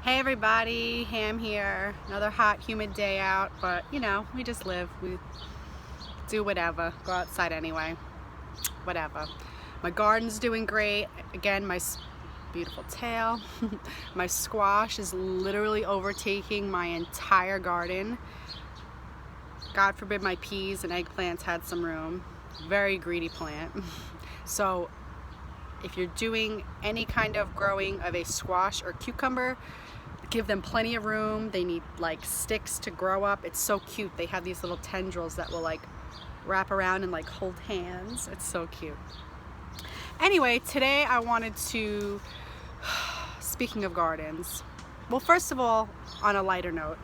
Hey everybody, Ham here. Another hot, humid day out, but you know, we just live. We do whatever. Go outside anyway. Whatever. My garden's doing great. Again, my beautiful tail. My squash is literally overtaking my entire garden. God forbid my peas and eggplants had some room. Very greedy plant. So if you're doing any kind of growing of a squash or cucumber, give them plenty of room. They need like sticks to grow up. It's so cute. They have these little tendrils that will like wrap around and like hold hands. It's so cute. Anyway, today I wanted to, speaking of gardens, well, first of all, on a lighter note,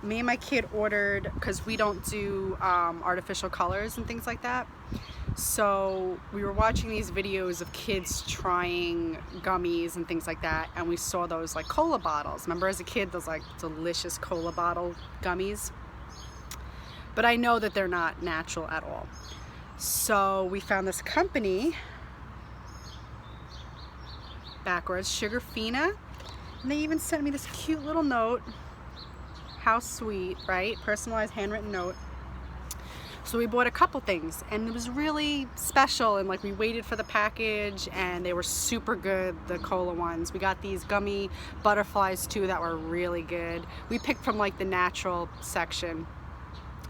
me and my kid ordered, because we don't do artificial colors and things like that. So we were watching these videos of kids trying gummies and things like that, and we saw those like cola bottles. Remember as a kid, those like delicious cola bottle gummies? But I know that they're not natural at all. So we found this company, backwards, Sugarfina, and they even sent me this cute little note. How sweet, right? Personalized handwritten note. So we bought a couple things, and it was really special, and like we waited for the package, and they were super good, the cola ones. We got these gummy butterflies too that were really good. We picked from like the natural section.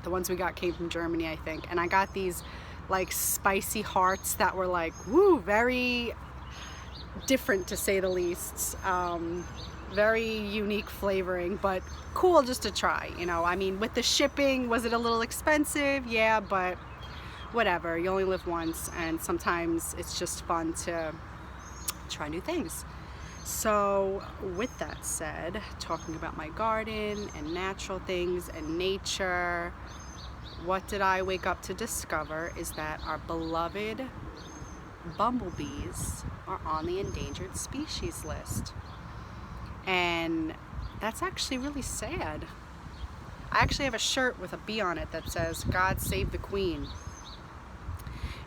The ones we got came from Germany, I think. And I got these like spicy hearts that were like, woo, very different to say the least. Very unique flavoring, but cool just to try, you know. I mean, with the shipping, was it a little expensive? Yeah, but whatever. You only live once, and sometimes it's just fun to try new things. So with that said, talking about my garden and natural things and nature, what did I wake up to discover is that our beloved bumblebees are on the endangered species list. And that's actually really sad. I actually have a shirt with a bee on it that says, "God save the Queen."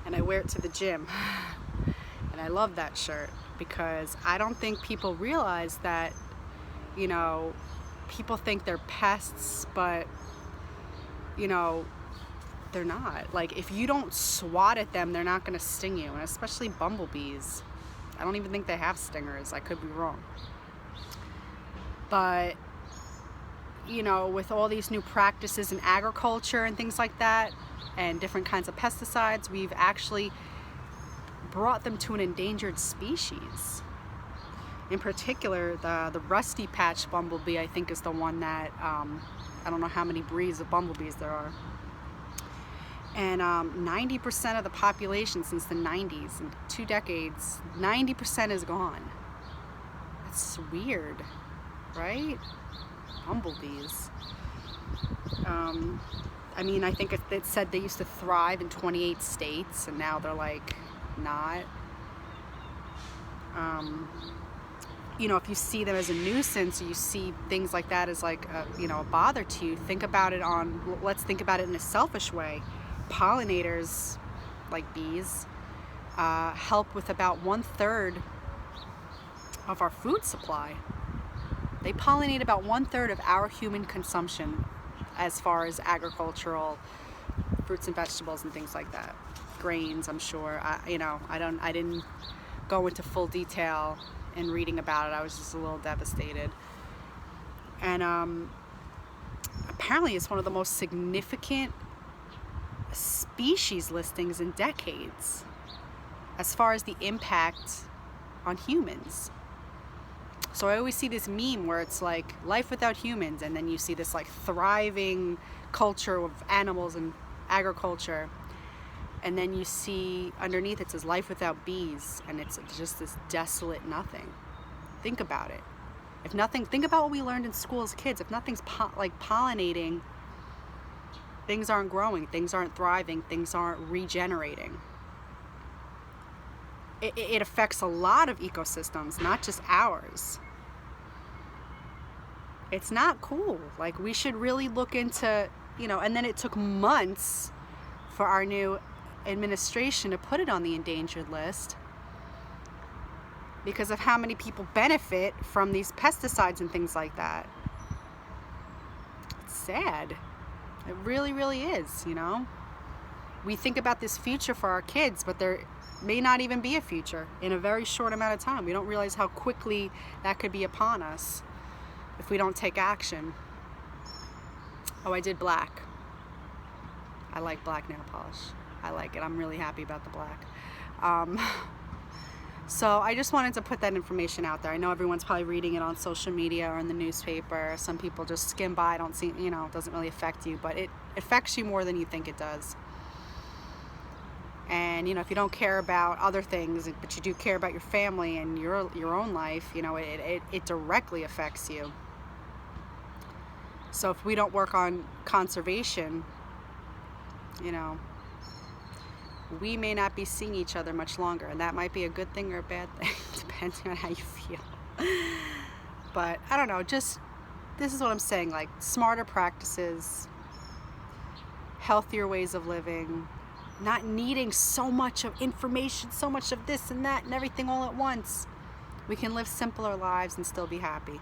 And I wear it to the gym. And I love that shirt because I don't think people realize that, you know, people think they're pests, but, you know, they're not. Like, if you don't swat at them, they're not going to sting you. And especially bumblebees. I don't even think they have stingers. I could be wrong. But, you know, with all these new practices in agriculture and things like that, and different kinds of pesticides, we've actually brought them to an endangered species. In particular, the rusty patch bumblebee, I think, is the one that, I don't know how many breeds of bumblebees there are. And 90% of the population since the 90s, in 2 decades, 90% is gone. That's weird. Right? Bumblebees. I mean, I think it said they used to thrive in 28 states, and now they're like not. You know, if you see them as a nuisance, or you see things like that as like you know, a bother to you, think about it on. Let's think about it in a selfish way. Pollinators, like bees, help with about 1/3 of our food supply. They pollinate about 1/3 of our human consumption as far as agricultural fruits and vegetables and things like that. Grains, I'm sure. I didn't go into full detail in reading about it. I was just a little devastated. And apparently it's one of the most significant species listings in decades as far as the impact on humans. So I always see this meme where it's like life without humans, and then you see this like thriving culture of animals and agriculture, and then you see underneath it says life without bees, and it's just this desolate nothing. Think about it. If nothing, think about what we learned in school as kids. If nothing's like pollinating, things aren't growing, things aren't thriving, things aren't regenerating. It affects a lot of ecosystems, not just ours. It's not cool. Like, we should really look into, you know, and then it took months for our new administration to put it on the endangered list. because of how many people benefit from these pesticides and things like that. It's sad. It really, really is, you know? We think about this future for our kids, but there may not even be a future in a very short amount of time. We don't realize how quickly that could be upon us if we don't take action. Oh, I did black. I like black nail polish. I like it. I'm really happy about the black. So I just wanted to put that information out there. I know everyone's probably reading it on social media or in the newspaper. Some people just skim by, don't see, you know, it doesn't really affect you, but it affects you more than you think it does. And, you know, if you don't care about other things, but you do care about your family and your own life, you know, it directly affects you. So if we don't work on conservation, you know, we may not be seeing each other much longer, and that might be a good thing or a bad thing, depending on how you feel. But I don't know, just this is what I'm saying, like smarter practices, healthier ways of living, not needing so much of information, so much of this and that and everything all at once. We can live simpler lives and still be happy,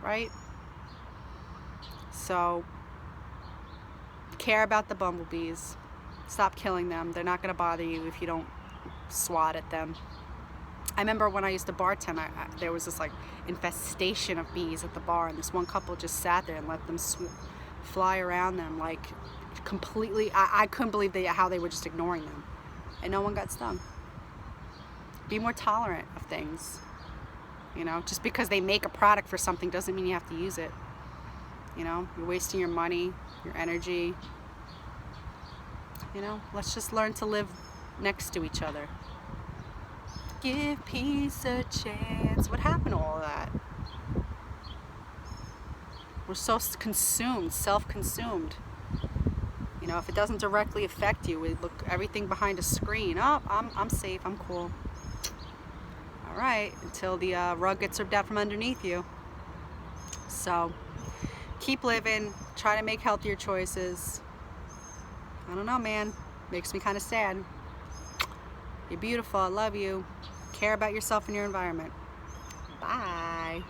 right? So care about the bumblebees. Stop killing them. They're not going to bother you if you don't swat at them. I remember when I used to bartend, there was this like infestation of bees at the bar, and this one couple just sat there and let them fly around them like completely. I couldn't believe how they were just ignoring them, and no one got stung. Be more tolerant of things. You know, just because they make a product for something doesn't mean you have to use it. You know, you're wasting your money, your energy. You know, let's just learn to live next to each other. Give peace a chance. What happened to all of that? We're so consumed, self-consumed. You know, if it doesn't directly affect you, we look everything behind a screen. Oh, I'm safe, I'm cool. All right, until the rug gets ripped out from underneath you. So, keep living. Try to make healthier choices. I don't know, man. Makes me kind of sad. You're beautiful. I love you. Care about yourself and your environment. Bye.